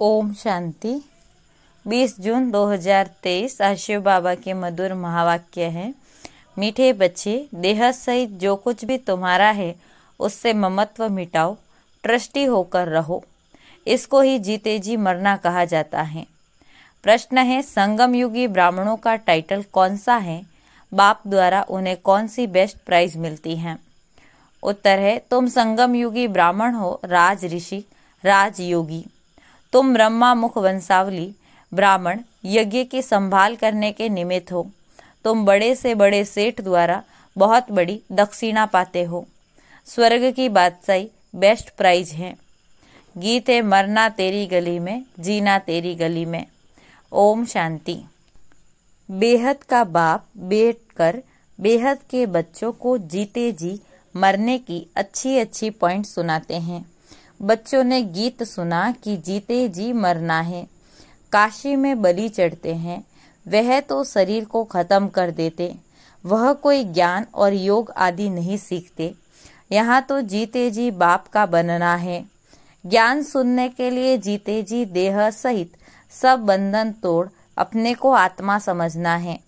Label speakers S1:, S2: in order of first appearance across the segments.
S1: ओम शांति। 20 जून 2023 आज शिव बाबा के मधुर महावाक्य है। मीठे बच्चे, देह सहित जो कुछ भी तुम्हारा है उससे ममत्व मिटाओ, ट्रस्टी होकर रहो। इसको ही जीते जी मरना कहा जाता है। प्रश्न है, संगम युगी ब्राह्मणों का टाइटल कौन सा है? बाप द्वारा उन्हें कौन सी बेस्ट प्राइज मिलती है? उत्तर है, तुम संगम युगी ब्राह्मण हो, राज ऋषि, राजयोगी। तुम ब्रह्मा मुख वंशावली ब्राह्मण यज्ञ की संभाल करने के निमित्त हो। तुम बड़े से बड़े सेठ द्वारा बहुत बड़ी दक्षिणा पाते हो। स्वर्ग की बादशाही बेस्ट प्राइज है। गीत है, मरना तेरी गली में, जीना तेरी गली में। ओम शांति। बेहद का बाप बैठकर बेहद के बच्चों को जीते जी मरने की अच्छी अच्छी पॉइंट सुनाते हैं। बच्चों ने गीत सुना कि जीते जी मरना है। काशी में बलि चढ़ते हैं, वह तो शरीर को खत्म कर देते, वह कोई ज्ञान और योग आदि नहीं सीखते। यहाँ तो जीते जी बाप का बनना है। ज्ञान सुनने के लिए जीते जी देह सहित सब बंधन तोड़ अपने को आत्मा समझना है।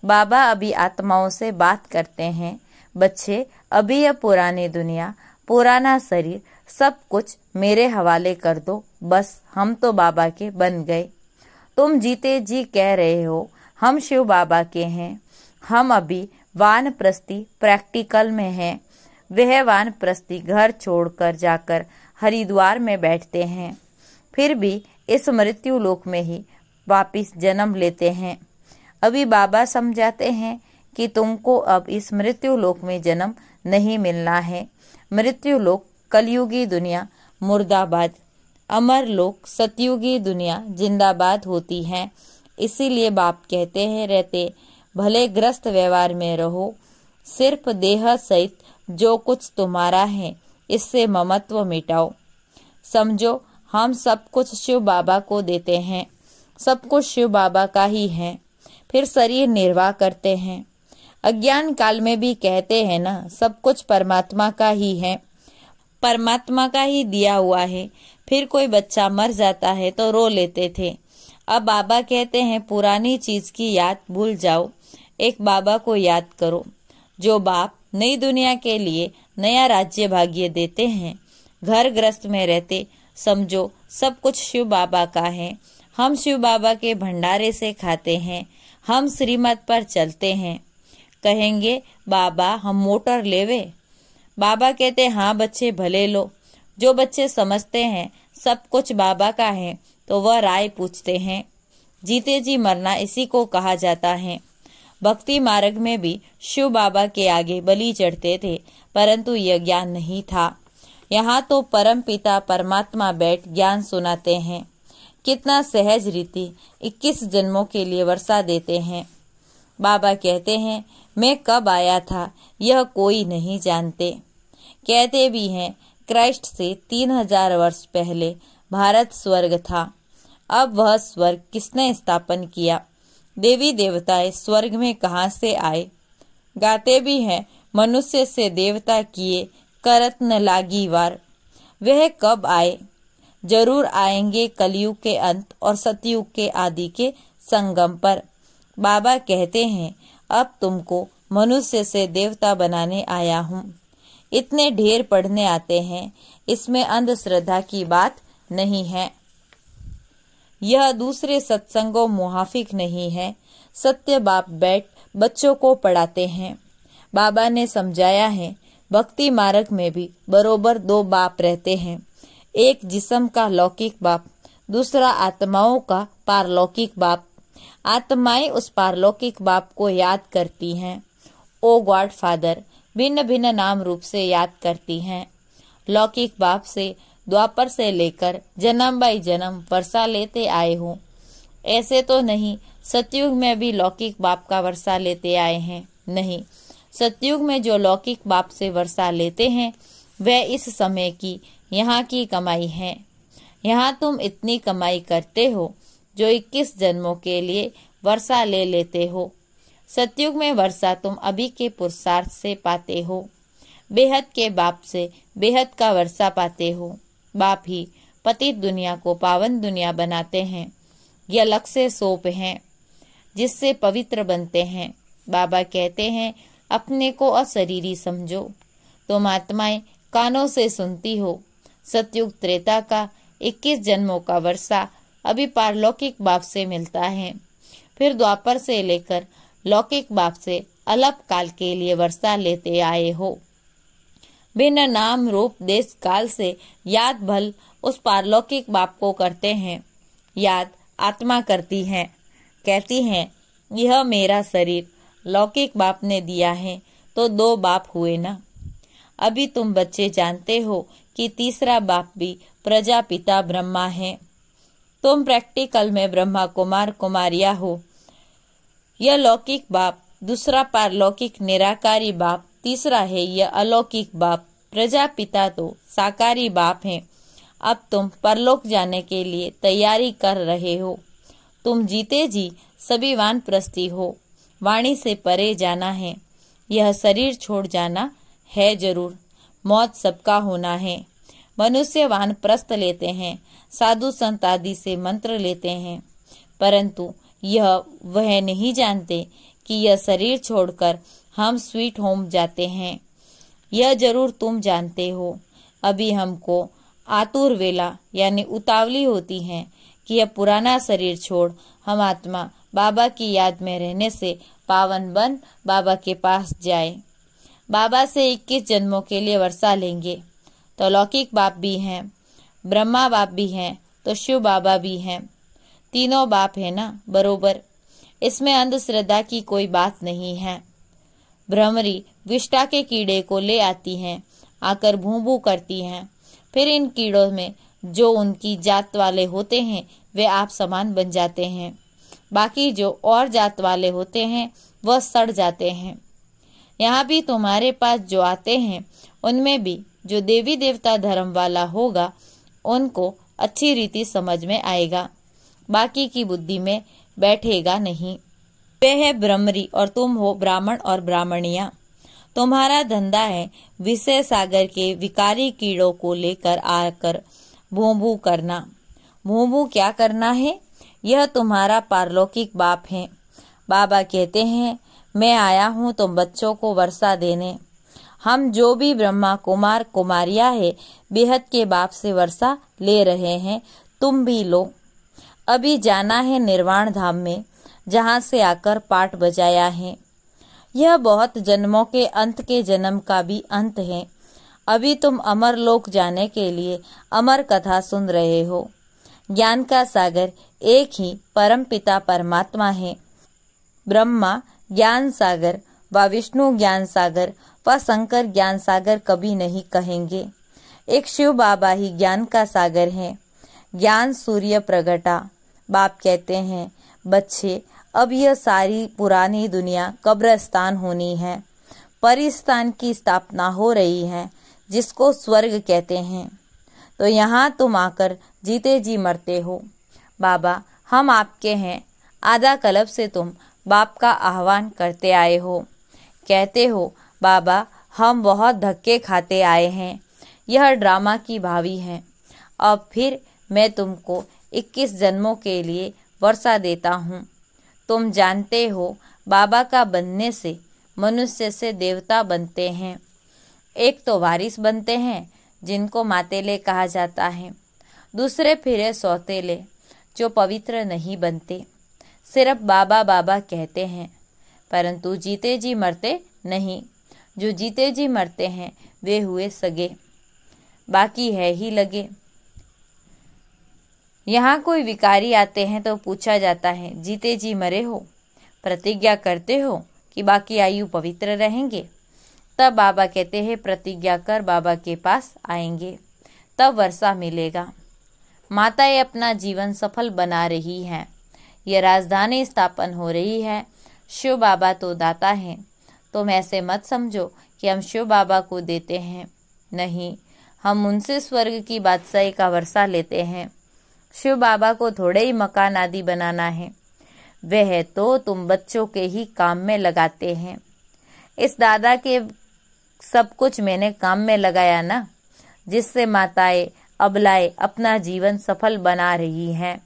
S1: बाबा अभी आत्माओं से बात करते हैं। बच्चे, अभी यह पुरानी दुनिया, पुराना शरीर, सब कुछ मेरे हवाले कर दो, बस हम तो बाबा के बन गए। तुम जीते जी कह रहे हो हम शिव बाबा के हैं। हम अभी वानप्रस्थी प्रैक्टिकल में हैं। वह वानप्रस्थी घर छोड़कर जाकर हरिद्वार में बैठते हैं, फिर भी इस मृत्यु लोक में ही वापिस जन्म लेते हैं। अभी बाबा समझाते हैं कि तुमको अब इस मृत्यु लोक में जन्म नहीं मिलना है। मृत्यु लोक कलयुगी दुनिया मुर्दाबाद, अमर लोक सतयुगी दुनिया जिंदाबाद होती है। इसीलिए बाप कहते हैं, रहते भले ग्रस्त व्यवहार में रहो, सिर्फ देह सहित जो कुछ तुम्हारा है इससे ममत्व मिटाओ। समझो, हम सब कुछ शिव बाबा को देते हैं, सब कुछ शिव बाबा का ही है, फिर शरीर निर्वाह करते हैं। अज्ञान काल में भी कहते हैं ना, सब कुछ परमात्मा का ही है, परमात्मा का ही दिया हुआ है। फिर कोई बच्चा मर जाता है तो रो लेते थे। अब बाबा कहते हैं, पुरानी चीज की याद भूल जाओ, एक बाबा को याद करो। जो बाप नई दुनिया के लिए नया राज्य भाग्य देते हैं। घर ग्रस्त में रहते समझो सब कुछ शिव बाबा का है। हम शिव बाबा के भंडारे से खाते हैं, हम श्रीमत पर चलते हैं। कहेंगे, बाबा हम मोटर लेवे? बाबा कहते, हाँ बच्चे भले लो। जो बच्चे समझते हैं सब कुछ बाबा का है तो वह राय पूछते हैं। जीते जी मरना इसी को कहा जाता है। भक्ति मार्ग में भी शिव बाबा के आगे बलि चढ़ते थे, परंतु यह ज्ञान नहीं था। यहाँ तो परम पिता परमात्मा बैठ ज्ञान सुनाते हैं। कितना सहज रीति 21 जन्मों के लिए वर्षा देते हैं। बाबा कहते हैं, मैं कब आया था यह कोई नहीं जानते। कहते भी हैं, क्राइस्ट से 3000 वर्ष पहले भारत स्वर्ग था। अब वह स्वर्ग किसने स्थापन किया? देवी देवताएं स्वर्ग में कहाँ से आए? गाते भी हैं, मनुष्य से देवता किए करत न लागी वार। वह कब आए? जरूर आएंगे कलयुग के अंत और सतयुग के आदि के संगम पर। बाबा कहते हैं, अब तुमको मनुष्य से देवता बनाने आया हूँ। इतने ढेर पढ़ने आते हैं, इसमें अंधश्रद्धा की बात नहीं है। यह दूसरे सत्संगों मुहाफिक नहीं है। सत्य बाप बैठ बच्चों को पढ़ाते हैं। बाबा ने समझाया है, भक्ति मार्ग में भी बरोबर 2 बाप रहते हैं। एक जिस्म का लौकिक बाप, दूसरा आत्माओं का पारलौकिक बाप। आत्माएं उस पारलौकिक बाप को याद करती हैं। ओ गॉड फादर भिन्न भिन्न नाम रूप से याद करती हैं। लौकिक बाप से द्वापर से लेकर जन्म बाई जन्म वर्षा लेते आए हो। ऐसे तो नहीं सतयुग में भी लौकिक बाप का वर्षा लेते आए हैं। नहीं, सतयुग में जो लौकिक बाप से वर्षा लेते हैं वह इस समय की यहाँ की कमाई है। यहाँ तुम इतनी कमाई करते हो जो 21 जन्मों के लिए वर्षा ले लेते हो। सतयुग में वर्षा तुम अभी के पुरुषार्थ से पाते हो। बेहद के बाप से बेहद का वर्षा पाते हो। बाप ही पतित दुनिया को पावन दुनिया बनाते हैं। यह अलग से सोप हैं जिससे पवित्र बनते हैं। बाबा कहते हैं अपने को अशरीरी समझो। तुम आत्माएं कानों से सुनती हो। सतयुग त्रेता का 21 जन्मों का वर्षा अभी पारलौकिक बाप से मिलता है। फिर द्वापर से लेकर लौकिक बाप से अल्प काल के लिए वर्षा लेते आए हो। बिना नाम रूप देश काल से याद भल उस पारलौकिक बाप को करते हैं। याद आत्मा करती है, कहती है यह मेरा शरीर लौकिक बाप ने दिया है, तो 2 बाप हुए ना। अभी तुम बच्चे जानते हो कि तीसरा बाप भी प्रजापिता ब्रह्मा है। तुम प्रैक्टिकल में ब्रह्मा कुमार कुमारिया हो। यह लौकिक बाप, दूसरा पारलौकिक निराकारी बाप, तीसरा है यह अलौकिक बाप। प्रजापिता तो साकारी बाप है। अब तुम परलोक जाने के लिए तैयारी कर रहे हो। तुम जीते जी सभी वानप्रस्थी हो। वाणी से परे जाना है। यह शरीर छोड़ जाना है जरूर। मौत सबका होना है। मनुष्य वानप्रस्थ लेते हैं, साधु संत आदि से मंत्र लेते हैं, परंतु यह वह नहीं जानते कि यह शरीर छोड़कर हम स्वीट होम जाते हैं। यह जरूर तुम जानते हो। अभी हमको आतुर वेला यानी उतावली होती है कि यह पुराना शरीर छोड़ हम आत्मा बाबा की याद में रहने से पावन बन बाबा के पास जाए। बाबा से 21 जन्मों के लिए वर्षा लेंगे तो लौकिक बाप भी हैं, ब्रह्मा बाप भी हैं, तो शिव बाबा भी हैं। तीनों बाप है ना बरोबर। इसमें अंधश्रद्धा की कोई बात नहीं है। भ्रमरी विष्टा के कीड़े को ले आती हैं, आकर भूं भूं करती हैं। फिर इन कीड़ों में जो उनकी जात वाले होते हैं वे आप समान बन जाते हैं। बाकी जो और जात वाले होते हैं वह सड़ जाते हैं। यहाँ भी तुम्हारे पास जो आते हैं उनमें भी जो देवी देवता धर्म वाला होगा उनको अच्छी रीति समझ में आएगा, बाकी की बुद्धि में बैठेगा नहीं। वे है ब्रह्मरी और तुम हो ब्राह्मण और ब्राह्मणियां। तुम्हारा धंधा है विषय सागर के विकारी कीड़ों को लेकर आकर भूं भूं करना। भूं भूं क्या करना है? यह तुम्हारा पारलौकिक बाप है। बाबा कहते हैं मैं आया हूँ तुम बच्चों को वर्षा देने। हम जो भी ब्रह्मा कुमार कुमारिया है बेहद के बाप से वर्षा ले रहे हैं, तुम भी लो। अभी जाना है निर्वाण धाम में, जहाँ से आकर पाठ बजाया है। यह बहुत जन्मों के अंत के जन्म का भी अंत है। अभी तुम अमर लोक जाने के लिए अमर कथा सुन रहे हो। ज्ञान का सागर एक ही परम पिता परमात्मा है। ब्रह्मा ज्ञान सागर व विष्णु ज्ञान सागर व शंकर ज्ञान सागर कभी नहीं कहेंगे। एक शिव बाबा ही ज्ञान का सागर है। ज्ञान सूर्य प्रगटा। बाप कहते हैं बच्चे अब यह सारी पुरानी दुनिया कब्रस्तान होनी है। परिस्थान की स्थापना हो रही है जिसको स्वर्ग कहते हैं। तो यहाँ तुम आकर जीते जी मरते हो। बाबा हम आपके हैं। आधा कल्प से तुम बाप का आह्वान करते आए हो। कहते हो बाबा हम बहुत धक्के खाते आए हैं, यह ड्रामा की भावी है। अब फिर मैं तुमको 21 जन्मों के लिए वर्षा देता हूँ। तुम जानते हो बाबा का बनने से मनुष्य से देवता बनते हैं। एक तो वारिस बनते हैं जिनको मातेले कहा जाता है, दूसरे फिर सौतेले जो पवित्र नहीं बनते, सिर्फ बाबा बाबा कहते हैं, परंतु जीते जी मरते नहीं। जो जीते जी मरते हैं वे हुए सगे, बाकी है ही लगे। यहाँ कोई विकारी आते हैं तो पूछा जाता है जीते जी मरे हो, प्रतिज्ञा करते हो कि बाकी आयु पवित्र रहेंगे? तब बाबा कहते हैं प्रतिज्ञा कर बाबा के पास आएंगे, तब वर्षा मिलेगा। माताएं अपना जीवन सफल बना रही हैं। यह राजधानी स्थापन हो रही है। शिव बाबा तो दाता हैं। तुम ऐसे मत समझो कि हम शिव बाबा को देते हैं, नहीं, हम उनसे स्वर्ग की बादशाही का वर्षा लेते हैं। शिव बाबा को थोड़े ही मकान आदि बनाना है, वह तो तुम बच्चों के ही काम में लगाते हैं। इस दादा के सब कुछ मैंने काम में लगाया ना, जिससे माताएं अबलाएं अपना जीवन सफल बना रही हैं।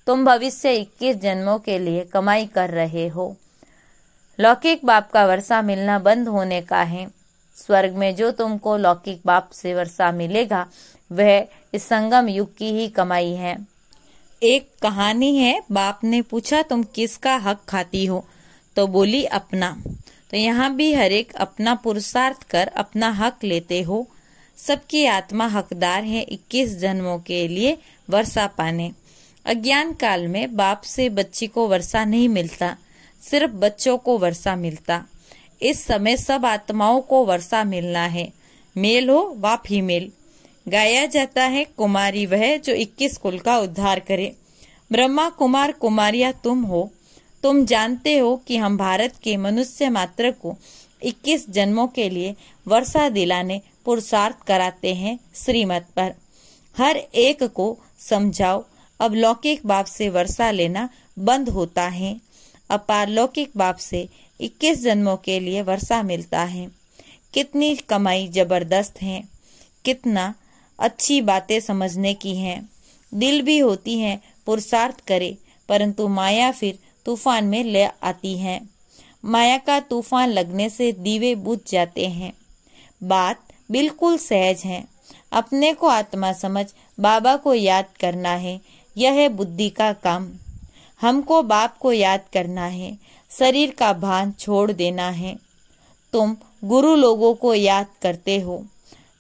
S1: तुम भविष्य 21 जन्मों के लिए कमाई कर रहे हो। लौकिक बाप का वर्षा मिलना बंद होने का है। स्वर्ग में जो तुमको लौकिक बाप से वर्षा मिलेगा वह इस संगम युग की ही कमाई है। एक कहानी है, बाप ने पूछा तुम किसका हक खाती हो, तो बोली अपना। तो यहाँ भी हर एक अपना पुरुषार्थ कर अपना हक लेते हो। सबकी आत्मा हकदार है 21 जन्मों के लिए वर्षा पाने। अज्ञान काल में बाप से बच्ची को वर्षा नहीं मिलता, सिर्फ बच्चों को वर्षा मिलता। इस समय सब आत्माओं को वर्षा मिलना है, मेल हो वा फीमेल। गाया जाता है कुमारी वह जो 21 कुल का उद्धार करे। ब्रह्मा कुमार कुमारियां तुम हो। तुम जानते हो कि हम भारत के मनुष्य मात्र को 21 जन्मों के लिए वर्षा दिलाने पुरुषार्थ कराते हैं श्रीमत पर। हर एक को समझाओ अब लौकिक बाप से वर्षा लेना बंद होता है। अपारलौकिक बाप से 21 जन्मों के लिए वर्षा मिलता है। कितनी कमाई जबरदस्त है, कितना अच्छी बातें समझने की हैं। दिल भी होती है पुरुषार्थ करे, परंतु माया फिर तूफान में ले आती है। माया का तूफान लगने से दीवे बुझ जाते हैं। बात बिल्कुल सहज है। अपने को आत्मा समझ बाबा को याद करना है, यह है बुद्धि का काम। हमको बाप को याद करना है, शरीर का भान छोड़ देना है। तुम गुरु लोगों को याद करते हो।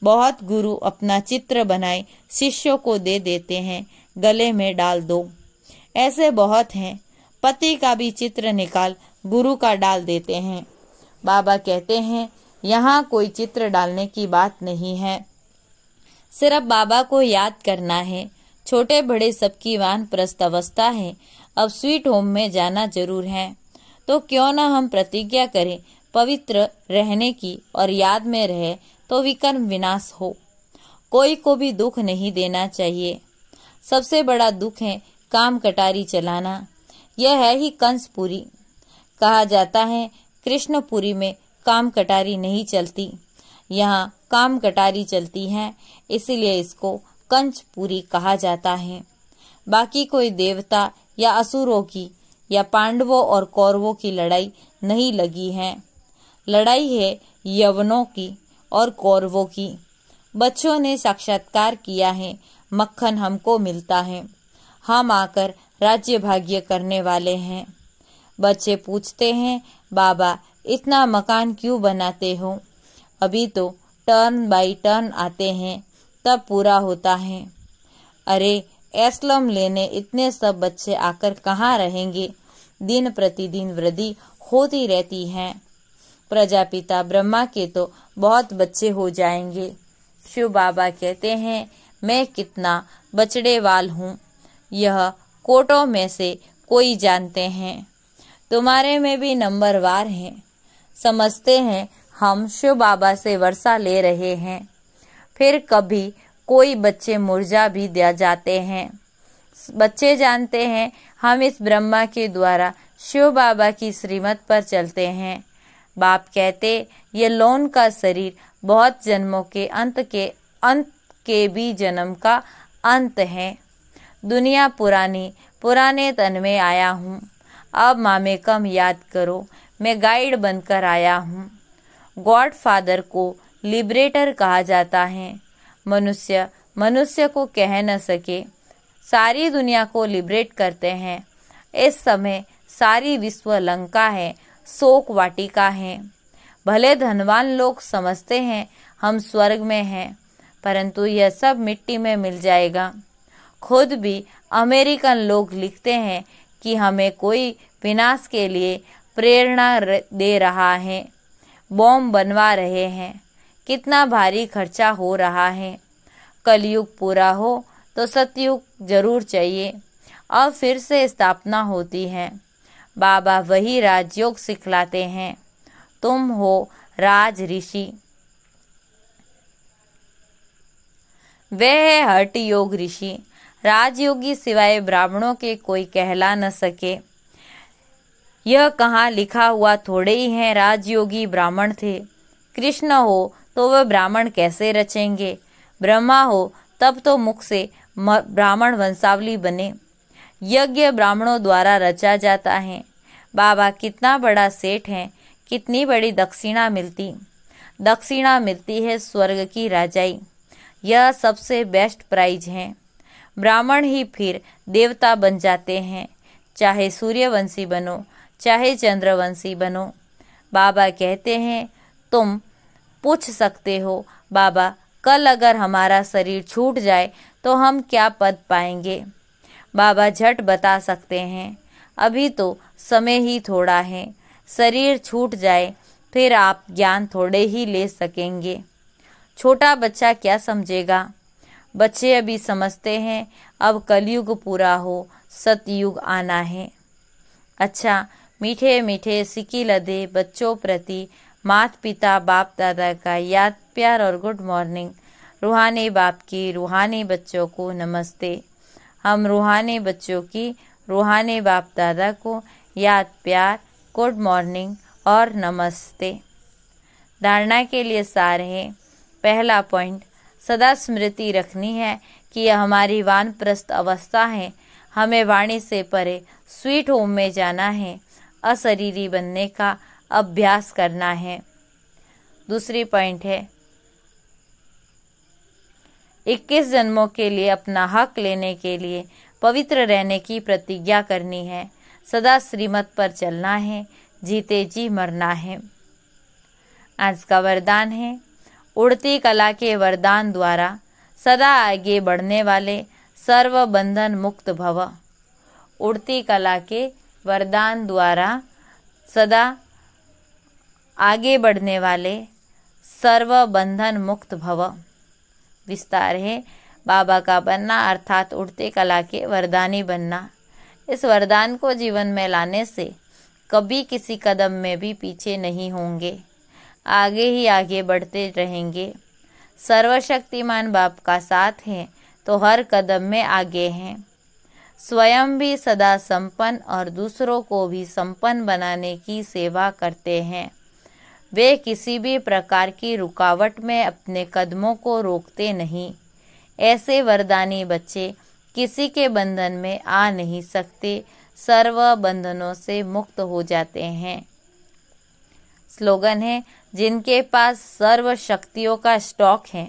S1: बहुत गुरु अपना चित्र बनाए शिष्यों को दे देते हैं, गले में डाल दो। ऐसे बहुत हैं। पति का भी चित्र निकाल गुरु का डाल देते हैं। बाबा कहते हैं यहाँ कोई चित्र डालने की बात नहीं है, सिर्फ बाबा को याद करना है। छोटे बड़े सबकी वानप्रस्थ अवस्था है, अब स्वीट होम में जाना जरूर है। तो क्यों न हम प्रतिज्ञा करें पवित्र रहने की, और याद में रहे तो विकर्म विनाश हो। कोई को भी दुख नहीं देना चाहिए। सबसे बड़ा दुख है काम कटारी चलाना। यह है ही कंसपुरी। कहा जाता है कृष्णपुरी में काम कटारी नहीं चलती, यहाँ काम कटारी चलती है, इसीलिए इसको कंचपुरी कहा जाता है। बाकी कोई देवता या असुरों की या पांडवों और कौरवों की लड़ाई नहीं लगी है। लड़ाई है यवनों की और कौरवों की। बच्चों ने साक्षात्कार किया है, मक्खन हमको मिलता है। हम आकर राज्य भाग्य करने वाले हैं। बच्चे पूछते हैं बाबा इतना मकान क्यों बनाते हो? अभी तो टर्न बाई टर्न आते हैं, तब पूरा होता है। अरे एस्लम लेने इतने सब बच्चे आकर कहाँ रहेंगे? दिन प्रतिदिन वृद्धि होती रहती है। प्रजापिता ब्रह्मा के तो बहुत बच्चे हो जाएंगे। शिव बाबा कहते हैं मैं कितना बछड़ेवाल हूँ, यह कोटों में से कोई जानते हैं। तुम्हारे में भी नंबरवार हैं। समझते हैं हम शिव बाबा से वर्षा ले रहे हैं, फिर कभी कोई बच्चे मुरझा भी दिया जाते हैं। बच्चे जानते हैं हम इस ब्रह्मा के द्वारा शिव बाबा की श्रीमत पर चलते हैं। बाप कहते ये लोन का शरीर बहुत जन्मों के अंत के भी जन्म का अंत है। दुनिया पुरानी, पुराने तन में आया हूँ। अब मामे कम याद करो, मैं गाइड बनकर आया हूँ। गॉड फादर को लिबरेटर कहा जाता है। मनुष्य को कह न सके, सारी दुनिया को लिबरेट करते हैं। इस समय सारी विश्व लंका है, शोक वाटिका है। भले धनवान लोग समझते हैं हम स्वर्ग में हैं, परंतु यह सब मिट्टी में मिल जाएगा। खुद भी अमेरिकन लोग लिखते हैं कि हमें कोई विनाश के लिए प्रेरणा दे रहा है, बॉम्ब बनवा रहे हैं। कितना भारी खर्चा हो रहा है। कलयुग पूरा हो तो सतयुग जरूर चाहिए, और फिर से स्थापना होती है। बाबा वही राजयोग सिखलाते हैं। तुम हो राज ऋषि, वे है हठ योग ऋषि। राजयोगी सिवाय ब्राह्मणों के कोई कहला न सके। यह कहाँ लिखा हुआ थोड़े ही है राजयोगी ब्राह्मण थे। कृष्ण हो तो वह ब्राह्मण कैसे रचेंगे? ब्रह्मा हो तब तो मुख से ब्राह्मण वंशावली बने। यज्ञ ब्राह्मणों द्वारा रचा जाता है। बाबा कितना बड़ा सेठ है, कितनी बड़ी दक्षिणा मिलती है स्वर्ग की राजाई। यह सबसे बेस्ट प्राइज है। ब्राह्मण ही फिर देवता बन जाते हैं, चाहे सूर्यवंशी बनो, चाहे चंद्रवंशी बनो। बाबा कहते हैं, तुम पूछ सकते हो, बाबा कल अगर हमारा शरीर छूट जाए तो हम क्या पद पाएंगे? बाबा झट बता सकते हैं, अभी तो समय ही थोड़ा है। शरीर छूट जाए फिर आप ज्ञान थोड़े ही ले सकेंगे। छोटा बच्चा क्या समझेगा? बच्चे अभी समझते हैं अब कलयुग पूरा हो, सतयुग आना है। अच्छा, मीठे मीठे सिकी लदे बच्चों प्रति माता पिता बाप दादा का याद प्यार और गुड मॉर्निंग। रूहानी बाप की रूहानी बच्चों को नमस्ते। हम रूहानी बच्चों की रूहानी बाप दादा को याद प्यार, गुड मॉर्निंग और नमस्ते। धारणा के लिए सार है। पहला पॉइंट, सदा स्मृति रखनी है कि यह हमारी वानप्रस्थ अवस्था है। हमें वाणी से परे स्वीट होम में जाना है, अशरीरी बनने का अभ्यास करना है। दूसरी पॉइंट है, 21 जन्मों के लिए अपना हक लेने के लिए पवित्र रहने की प्रतिज्ञा करनी है। सदा श्रीमत पर चलना है, जीते जी मरना है। आज का वरदान है, उड़ती कला के वरदान द्वारा सदा आगे बढ़ने वाले सर्व बंधन मुक्त भव। उड़ती कला के वरदान द्वारा सदा आगे बढ़ने वाले सर्व बंधन मुक्त भव। विस्तार है, बाबा का बनना अर्थात उड़ते कला के वरदानी बनना। इस वरदान को जीवन में लाने से कभी किसी कदम में भी पीछे नहीं होंगे, आगे ही आगे बढ़ते रहेंगे। सर्वशक्तिमान बाप का साथ है तो हर कदम में आगे हैं। स्वयं भी सदा संपन्न और दूसरों को भी संपन्न बनाने की सेवा करते हैं। वे किसी भी प्रकार की रुकावट में अपने कदमों को रोकते नहीं। ऐसे वरदानी बच्चे किसी के बंधन में आ नहीं सकते, सर्व बंधनों से मुक्त हो जाते हैं। स्लोगन है, जिनके पास सर्व शक्तियों का स्टॉक है,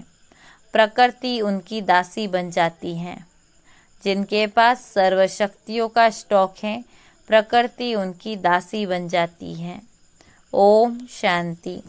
S1: प्रकृति उनकी दासी बन जाती है। जिनके पास सर्व शक्तियों का स्टॉक है, प्रकृति उनकी दासी बन जाती है। ओम शांति।